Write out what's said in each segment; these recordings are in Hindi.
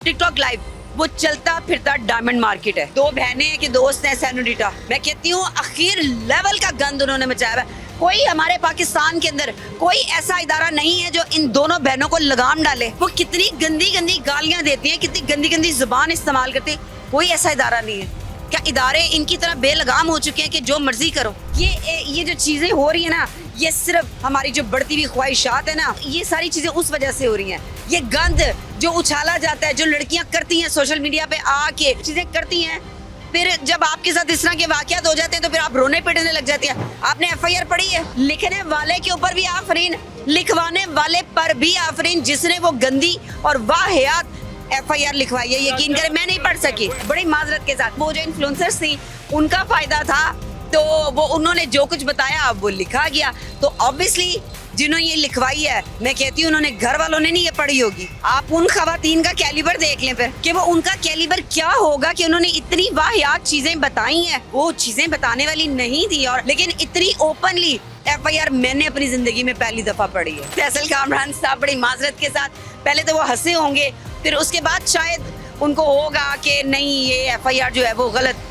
टिकटॉक लाइव वो चलता फिरता डायमंड मार्केट है। दो बहनें हैं कि दोस्त हैं सेनोरिटा। मैं कहती हूँ आखिर लेवल का गंद उन्होंने मचाया है। कोई हमारे पाकिस्तान के अंदर कोई ऐसा इदारा नहीं है जो इन दोनों बहनों को लगाम डाले। वो कितनी गंदी गंदी गालियां देती हैं, कितनी गंदी गंदी जुबान इस्तेमाल करती है। कोई ऐसा इदारा नहीं है। क्या इदारे इनकी तरह बेलगाम हो चुके हैं कि जो मर्जी करो। ये जो चीजें हो रही है ना, ये सिर्फ हमारी जो बढ़ती हुई ख्वाहिशात है ना, ये सारी चीजें उस वजह से हो रही हैं। ये गंद जो उछाला जाता है, जो लड़कियां करती हैं सोशल मीडिया पे आके चीजें करती हैं, फिर जब आपके साथ इस तरह के वाकयात हो जाते हैं तो फिर आप रोने पिटने लग जाती हैं। आपने एफआईआर पढ़ी है? लिखने वाले के ऊपर भी आफरीन, लिखवाने वाले पर भी आफरीन, जिसने वो गंदी और वाहियात एफआईआर लिखवाई है। यकीन करें मैं नहीं पढ़ सकी, बड़ी माजरत के साथ। वो जो इन्फ्लुएंसर्स थी उनका फायदा था, तो वो उन्होंने जो कुछ बताया अब वो लिखा गया। तो ऑब्वियसली जिन्होंने ये लिखवाई है, मैं कहती हूँ उन्होंने घर वालों ने नहीं ये पढ़ी होगी। आप उन खवातीन का कैलिबर देख लें फिर कि वो उनका कैलिबर क्या होगा कि उन्होंने इतनी वाहियात चीजें बताई हैं। वो चीजें बताने वाली नहीं थी, और लेकिन इतनी ओपनली एफआईआर मैंने अपनी जिंदगी में पहली दफा पढ़ी है। फैसल कामरान साहब बड़ी माजरत के साथ पहले तो वो हंसे होंगे, फिर उसके बाद शायद उनको होगा कि नहीं ये एफआईआर जो है वो गलत।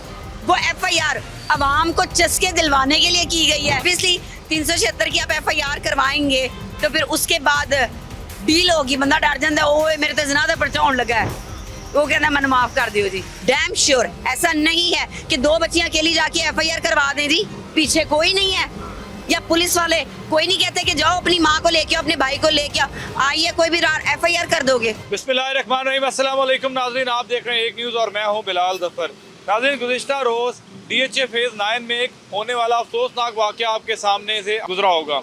वो एफआईआर अवाम को चस्के दिलवाने के लिए की गई है। ऑब्वियसली 376 की आप एफआईआर करवाएंगे तो फिर उसके बाद डील होगी। बंदा डर जाता है, ओए मेरे तो ज़िना दा पर्चा होने लगा है, वो कहना मैंने माफ कर दियो जी। डैम श्योर ऐसा नहीं है कि दो बच्चियां अकेली जाके एफआईआर करवा दें जी, पीछे कोई नहीं है, या पुलिस वाले कोई नहीं कहते कि जाओ अपनी माँ को लेके आओ, अपने भाई को लेके आओ, आइए कोई भी एफआईआर कर दोगे। बिस्मिल्लाहिर्रहमानिर्रहीम, अस्सलाम वालेकुम नाज़रीन, आप देख रहे हैं एक न्यूज़ और मैं हूं बिलाल ज़फ़र। नाज़रीन, गुज़िश्ता रोज़ डीएचए फेज़ 9 में एक होने वाला अफसोसनाक वाक़या आपके सामने से गुजरा होगा,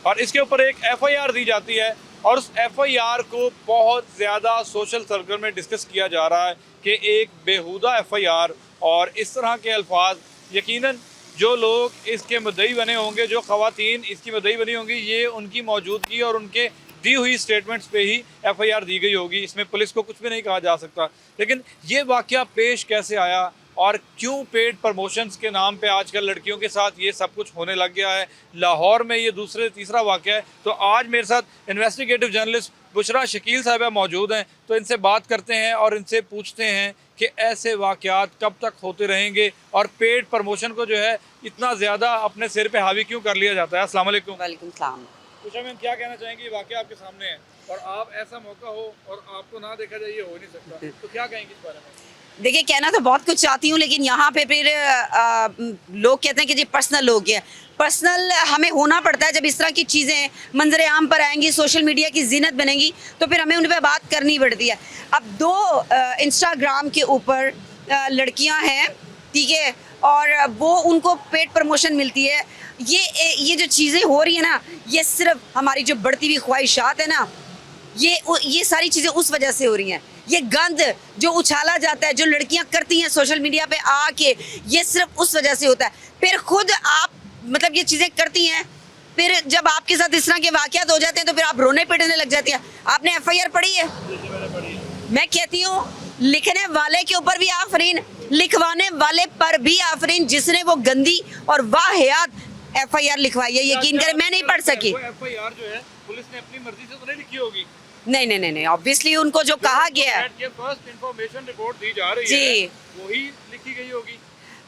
और इसके ऊपर एक एफआईआर दी जाती है, और उस एफआईआर को बहुत ज़्यादा सोशल सर्कल में डिस्कस किया जा रहा है कि एक बेहुदा एफआईआर और इस तरह के अल्फाज। यकीनन जो लोग इसके मुद्दई बने होंगे, जो ख़वातीन इसकी मुद्दई बनी होंगी, ये उनकी मौजूदगी और उनके दी हुई स्टेटमेंट्स पे ही एफआईआर दी गई होगी। इसमें पुलिस को कुछ भी नहीं कहा जा सकता। लेकिन ये वाक़या पेश कैसे आया और क्यों पेड प्रमोशंस के नाम पे आजकल लड़कियों के साथ ये सब कुछ होने लग गया है। लाहौर में ये तीसरा वाक़या है। तो आज मेरे साथ इन्वेस्टिगेटिव जर्नलिस्ट बुशरा शकील साहिबा मौजूद हैं, तो इनसे बात करते हैं और इनसे पूछते हैं कि ऐसे वाक़यात कब तक होते रहेंगे और पेड प्रमोशन को जो है इतना ज़्यादा अपने सिर पे हावी क्यों कर लिया जाता है। अस्सलाम वालेकुम। वालेकुम सलाम। बुशरा मैम, क्या कहना चाहेंगे? ये वाक़या आपके सामने है और आप ऐसा मौका हो और आपको ना देखा जाए, ये हो नहीं सकता, तो क्या कहेंगे इस बारे में? देखिए, कहना तो बहुत कुछ चाहती हूँ, लेकिन यहाँ पे फिर लोग कहते हैं कि जी पर्सनल हो गया। पर्सनल हमें होना पड़ता है जब इस तरह की चीज़ें मंजर आम पर आएंगी, सोशल मीडिया की जीनत बनेगी, तो फिर हमें उन पर बात करनी पड़ती है। अब दो इंस्टाग्राम के ऊपर लड़कियाँ हैं, ठीक है, और वो उनको पेड प्रमोशन मिलती है। ये जो चीज़ें हो रही है ना, ये सिर्फ हमारी जो बढ़ती हुई ख्वाहिशात है ना, ये सारी चीज़ें उस वजह से हो रही हैं। ये गंद जो उछाला जाता है, जो लड़कियां करती हैं सोशल मीडिया पे आके, ये सिर्फ उस वजह से होता है। फिर खुद आप मतलब ये चीज़ें करती हैं, फिर जब आपके साथ इस तरह के वाकयात हो जाते हैं तो फिर आप रोने पिटने लग जाती हैं। आपने एफआईआर पढ़ी है? मैं कहती हूँ लिखने वाले के ऊपर भी आफरीन, लिखवाने वाले पर भी आफरीन, जिसने वो गंदी और वाहियात एफआईआर लिखवाई है। यकीन करें मैं नहीं पढ़ सकी। एफआईआर जो है पुलिस ने अपनी मर्जी से तो नहीं लिखी होगी? नहीं, ऑब्वियसली उनको जो कहा गया है, फर्स्ट इंफॉर्मेशन रिपोर्ट दी जा रही जी, है, वही लिखी गई होगी।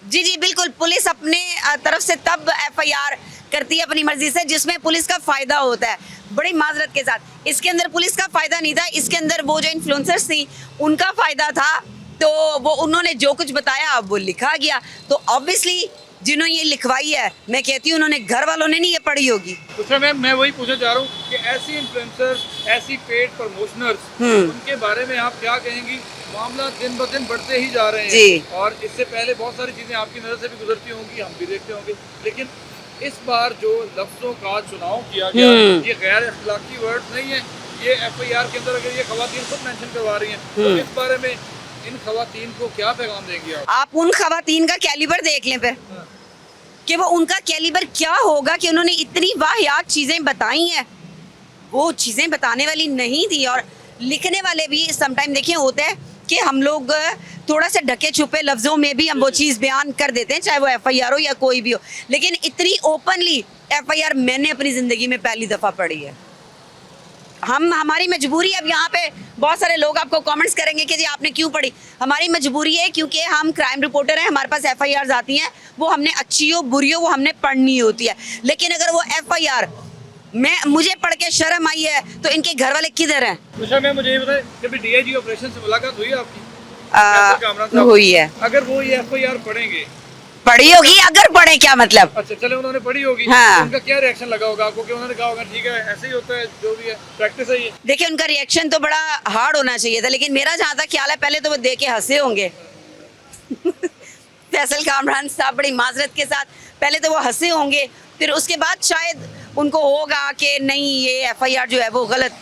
जी बिल्कुल। पुलिस अपने तरफ से तब एफआईआर करती है अपनी मर्जी से जिसमें पुलिस का फायदा होता है। बड़ी माजरत के साथ इसके अंदर पुलिस का फायदा नहीं था, इसके अंदर वो जो इन्फ्लुएंसर्स थी उनका फायदा था। तो वो उन्होंने जो कुछ बताया अब वो लिखा गया। तो ऑब्वियसली जिन्होंने ये लिखवाई है, मैं कहती हूँ उन्होंने घर वालों ने नहीं ये पढ़ी होगी। तो मैम, मैं वही पूछना चाह रहा हूँ कि ऐसी इन्फ्लुएंसर्स, ऐसी पेड प्रमोशनर्स, उनके बारे में आप क्या कहेंगी? मामला दिन ब दिन बढ़ते ही जा रहे हैं, और इससे पहले बहुत सारी चीज़ें आपकी नज़र से भी गुजरती होंगी, हम भी देखते होंगे, लेकिन इस बार जो लफ्ज़ों का चुनाव किया गया, ये गैर अखलाकी वर्ड नहीं है। ये एफआईआर के अंदर अगर ये खवातीन खुद मेंशन करवा रही हैं, तो इस बारे में इन खवातीन को क्या पैगाम देंगे आप उन खवातीन का कैलिबर देख लें फिर कि वो उनका कैलिबर क्या होगा कि उन्होंने इतनी वाहियात चीज़ें बताई हैं। वो चीज़ें बताने वाली नहीं थी, और लिखने वाले भी समटाइम देखिए होता है कि हम लोग थोड़ा सा ढके छुपे लफ्ज़ों में भी हम वो चीज़ बयान कर देते हैं, चाहे वो एफआईआर हो या कोई भी हो। लेकिन इतनी ओपनली एफआईआर मैंने अपनी ज़िंदगी में पहली दफ़ा पढ़ी है। हमारी मजबूरी है। अब यहाँ पे बहुत सारे लोग आपको कमेंट्स करेंगे कि जी आपने क्यों पढ़ी। हमारी मजबूरी है क्योंकि हम क्राइम रिपोर्टर हैं, हमारे पास FIRs आती हैं, वो हमने अच्छी हो बुरी हो वो हमने पढ़नी होती है। लेकिन अगर वो FIR मुझे पढ़ के शर्म आई है तो इनके घर वाले किधर हैं? अच्छा मैं मुझे ये बताएं, कभी DIG ऑपरेशन से मुलाकात हुई है आपकी? कैसर कामरान साहब? हुई है। अगर वो ये FIR पढ़ेंगे, पढ़ी होगी, अगर पढ़े क्या मतलब? अच्छा चले उन्होंने पढ़ी होगी, हाँ। तो उनका क्या रिएक्शन लगा होगा आपको कि उन्होंने कहा होगा ठीक है ऐसे ही होता है, जो भी है प्रैक्टिस है ये? देखिए उनका रिएक्शन तो बड़ा हार्ड होना चाहिए था, लेकिन मेरा जहाँ तक ख्याल है पहले तो वो देख के हंसे होंगे। फैसल कामरान साहब बड़ी माजरत के साथ पहले तो वो हंसे होंगे, फिर उसके बाद शायद उनको होगा कि नहीं ये FIR जो है वो गलत,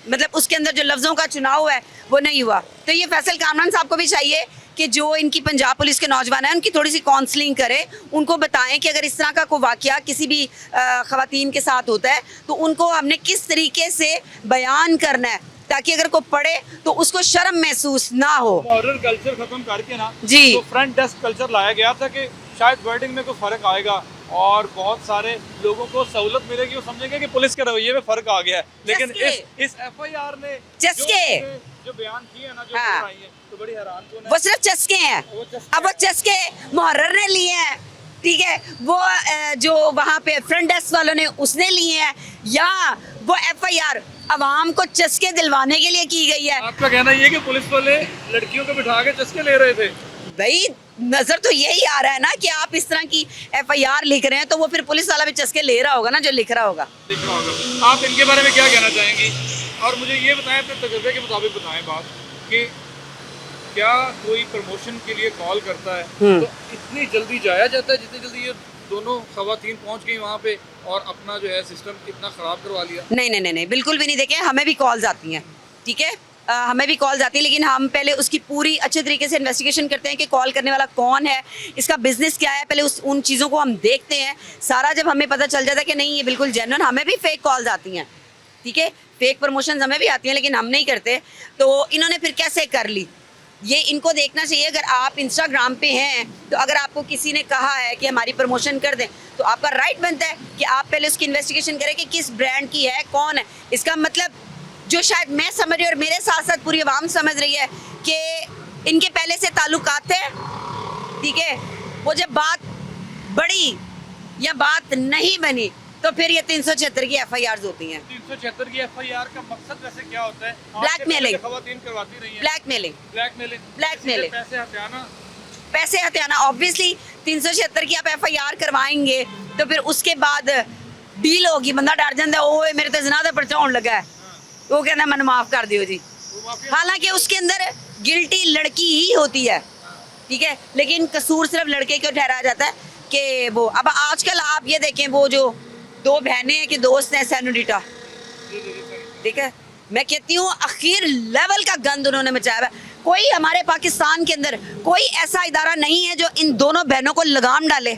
मतलब उसके अंदर जो लफ्ज़ों का चुनाव है वो नहीं हुआ। तो ये फैसल कामरान साहब को भी चाहिए कि जो इनकी पंजाब पुलिस के नौजवान हैं उनकी थोड़ी सी काउंसलिंग करें, उनको बताएं कि अगर इस तरह का कोई वाकया किसी भी ख़वातीन के साथ होता है तो उनको हमने किस तरीके से बयान करना है, ताकि अगर कोई पढ़े तो उसको शर्म महसूस ना हो। हॉरर कल्चर खत्म करके ना जी। तो फ्रंट डेस्क कल्चर लाया गया था कि शायद वर्डिंग में कोई फर्क आएगा और बहुत सारे लोगों को सहूलत मिलेगी, वो समझेंगे कि पुलिस के रवैये में फर्क आ गया है। लेकिन इस FIR ने जो बयान किए हैं ना, जो हाँ। आई है, तो बड़ी हैरान कौन है। वो सिर्फ चस्के हैं, अब वो चस्के मुहर्रर ने लिए हैं, ठीक है, वो जो वहाँ पे फ्रंट डेस्क वालों ने उसने लिए हैं, या वो FIR अवाम को चस्के दिलवाने के लिए की गई है। आपका कहना ये है कि पुलिस वाले लड़कियों को बिठा के चस्के ले रहे थे? भाई नजर तो यही आ रहा है ना कि आप इस तरह की FIR लिख रहे हैं तो वो फिर पुलिस वाला भी चस्के ले रहा होगा ना जो लिख रहा होगा। लिख रहा होगा। आप इनके बारे में क्या कहना चाहेंगी? और मुझे ये बताएं, अपने तजुर्बे के मुताबिक बताएं बात कि क्या कोई प्रमोशन के लिए कॉल करता है तो इतनी जल्दी जाया जाता है जितनी जल्दी ये दोनों खवातीन पहुंच गई वहाँ पे और अपना जो है सिस्टम इतना ख़राब करवा लिया? नहीं नहीं नहीं नहीं बिल्कुल भी नहीं। देखें हमें भी कॉल्स आती हैं, ठीक है, हमें भी कॉल्स आती है, लेकिन हम पहले उसकी पूरी अच्छे तरीके से इन्वेस्टिगेशन करते हैं कि कॉल करने वाला कौन है, इसका बिजनेस क्या है, पहले उन चीज़ों को हम देखते हैं। सारा जब हमें पता चल जाता है कि नहीं ये बिल्कुल जेन्युइन, हमें भी फेक कॉल्स आती हैं, ठीक है, फेक प्रमोशन हमें भी आती हैं, लेकिन हम नहीं करते। तो इन्होंने फिर कैसे कर ली, ये इनको देखना चाहिए। अगर आप इंस्टाग्राम पे हैं तो अगर आपको किसी ने कहा है कि हमारी प्रमोशन कर दें तो आपका राइट बनता है कि आप पहले उसकी इन्वेस्टिगेशन करें कि किस ब्रांड की है, कौन है। इसका मतलब जो शायद मैं समझ रही हूँ और मेरे साथ साथ पूरी आवाम समझ रही है कि इनके पहले से ताल्लुकात थे, ठीक है, वो जब बात बढ़ी या बात नहीं बनी तो फिर ये 376 की FIRs होती हैं। 376 की FIR का मकसद वैसे क्या होता है? ब्लैकमेलिंग, खवातीन करवाती रही हैं। ब्लैकमेलिंग, पैसे हथियाना। ऑब्वियसली 376 की आप FIR करवाएंगे तो फिर उसके बाद डील होगी, बंदा डर जाता है, ओए मेरे तो ज़िना दा पर्चा होने लगा है, वो कहना मैंने माफ़ कर दियो जी, हालांकि उसके अंदर गिल्टी लड़की ही होती है, ठीक है, लेकिन कसूर सिर्फ लड़के को ठहराया जाता है कि वो। अब आजकल आप ये देखें, वो जो दो बहनें हैं कि दोस्त हैं सैनुडिटा, ठीक है, मैं कहती हूँ आखिर लेवल का गंद उन्होंने मचाया है। कोई हमारे पाकिस्तान के अंदर कोई ऐसा इदारा नहीं है जो इन दोनों बहनों को लगाम डाले,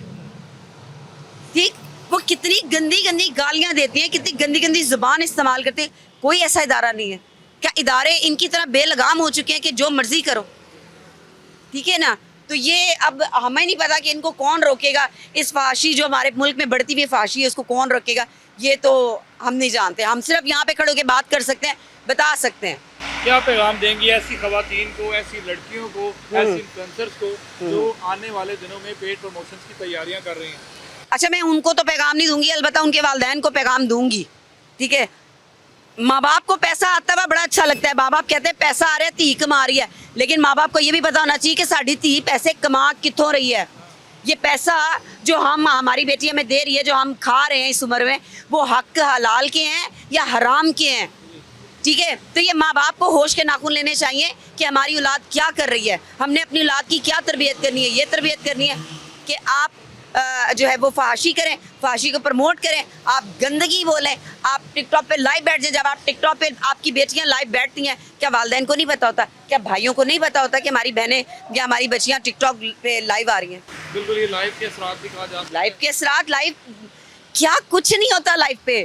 ठीक, वो कितनी गंदी गंदी गालियां देती हैं, कितनी गंदी गंदी जुबान इस्तेमाल करती है, कोई ऐसा इदारा नहीं है। क्या इदारे इनकी तरह बेलगाम हो चुके हैं कि जो मर्जी करो, ठीक है ना। तो ये अब हमें नहीं पता कि इनको कौन रोकेगा, इस फाशी जो हमारे मुल्क में बढ़ती हुई फाशी है उसको कौन रोकेगा, ये तो हम नहीं जानते। हम सिर्फ यहाँ पे खड़े होकर बात कर सकते हैं, बता सकते हैं। क्या पैगाम देंगी ऐसी खवातीन को, ऐसी लड़कियों को, ऐसी इन्फ्लुएंसर्स को जो आने वाले दिनों में पेड प्रमोशंस की तैयारियां कर रही हैं? अच्छा मैं उनको तो पैगाम नहीं दूंगी, अलबत्ता उनके वालिदैन को पैगाम दूंगी, ठीक है। माँ बाप को पैसा आता हुआ बड़ा अच्छा लगता है, माँ बाप कहते हैं पैसा आ रहा है, धी कमा रही है, लेकिन माँ बाप को ये भी पता होना चाहिए कि साड़ी धी पैसे कमा कितों रही है। ये पैसा जो हमारी बेटी हमें दे रही है, जो हम खा रहे हैं इस उम्र में, वो हक हलाल के हैं या हराम के हैं, ठीक है। तो ये माँ बाप को होश के नाखून लेने चाहिए कि हमारी औलाद क्या कर रही है, हमने अपनी औलाद की क्या तरबियत करनी है। ये तरबियत करनी है कि आप जो है वो फहाशी करें, फहाशी को प्रमोट करें, आप गंदगी बोलें, आप टिकटॉक पे लाइव बैठ जाएं। जब आप टिकटॉक पे आपकी बेटियां लाइव बैठती हैं, क्या वालिदैन को नहीं पता होता, क्या भाइयों को नहीं पता होता कि हमारी बहनें या हमारी बच्चियां टिकटॉक पे लाइव आ रही हैं? बिल्कुल, ये लाइव के असरात भी कहा जाता है। लाइव के असरात, लाइव क्या कुछ नहीं होता लाइव पे,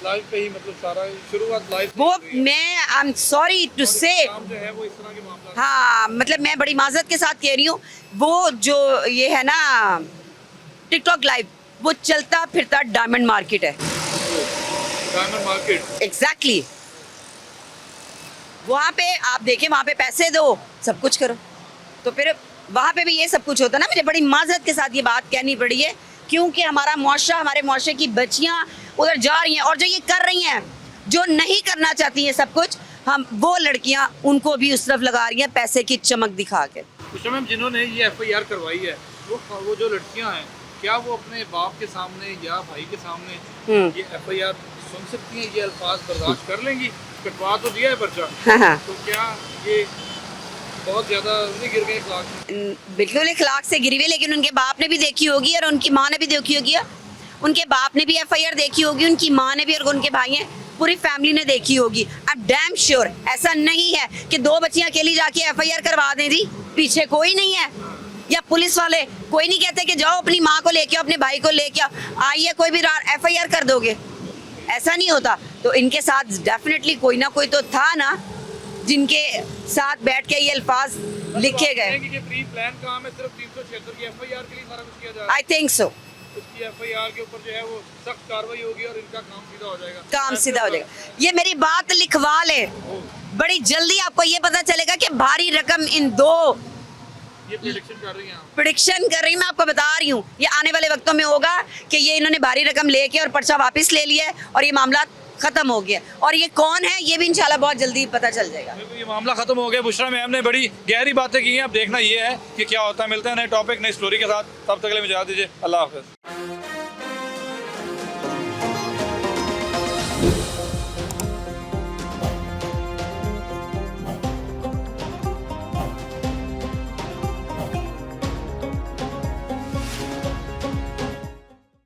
लाइव पे ही मतलब सारा शुरुआत लाइव वो मैं आई एम सॉरी टू से, जो है वो इस तरह के मामला। हाँ मतलब मैं बड़ी माजरत के साथ कह रही हूँ, वो जो ये है ना टिकटॉक लाइव, वो चलता फिरता डायमंड मार्केट है। Diamond market. एग्जैक्टली वहाँ पे आप देखें, वहाँ पे पैसे दो सब कुछ करो, तो फिर वहाँ पे भी ये सब कुछ होता है ना। मुझे बड़ी माजरत के साथ ये बात कहनी पड़ी है, क्योंकि हमारा मुआशरा, हमारे मुआशरे की बच्चियाँ उधर जा रही हैं, और जो ये कर रही हैं, जो नहीं करना चाहती हैं सब कुछ, हम वो लड़कियाँ उनको भी उस तरफ लगा रही हैं पैसे की चमक दिखा के। उस मैम जिन्होंने ये FIR करवाई है, वो जो लड़कियां हैं, क्या वो अपने बाप के सामने या भाई के सामने ये FIR सुन सकती हैं, ये अल्फाज बर्दाश्त कर लेंगी? कटवा तो दिया है पर्चा, हाँ। तो क्या ये बहुत ज्यादा नहीं गिर गए अखलाक से? बिल्कुल अखलाक से गिरी हुई, लेकिन उनके बाप ने भी देखी होगी और उनकी माँ ने भी देखी होगी, उनके बाप ने भी FIR देखी होगी, उनकी माँ ने भी, और उनके भाई हैं, पूरी फैमिली ने देखी होगी। अब डैम श्योर ऐसा नहीं है कि दो बच्चियां अकेली जाके FIR करवा दें जी, पीछे कोई नहीं है, या पुलिस वाले कोई नहीं कहते कि जाओ अपनी माँ को लेके आओ, अपने भाई को लेके आओ, आइए कोई भी FIR कर दोगे, ऐसा नहीं होता। तो इनके साथ डेफिनेटली कोई ना कोई तो था ना, जिनके साथ बैठ के ये अल्फाज लिखे गए। कि ये प्री प्लान काम है, सिर्फ 376 की FIR के लिए सारा कुछ किया जा रहा है। आई थिंक सो, उसकी FIR के ऊपर जो है वो सख्त कार्रवाई होगी और इनका काम सीधा हो जाएगा। काम सीधा हो जाएगा। ये मेरी बात लिखवा ले, बड़ी जल्दी आपको ये पता चलेगा कि भारी रकम इन दो, ये प्रेडिक्शन कर रही हैं, प्रेडिक्शन कर रही हूँ, मैं आपको बता रही हूँ, ये आने वाले वक्तों में होगा कि ये इन्होंने भारी रकम लेके और पर्चा वापस ले लिया है और ये मामला खत्म हो गया, और ये कौन है ये भी इंशाल्लाह बहुत जल्दी पता चल जाएगा। ये मामला खत्म हो गया। बुशरा मैम ने बड़ी गहरी बातें की हैं, अब देखना ये है कि क्या होता है। मिलते हैं नए टॉपिक, नई स्टोरी के साथ, तब तक के लिए मुझे इजाज़त दीजिए। अल्लाह हाफ़िज़।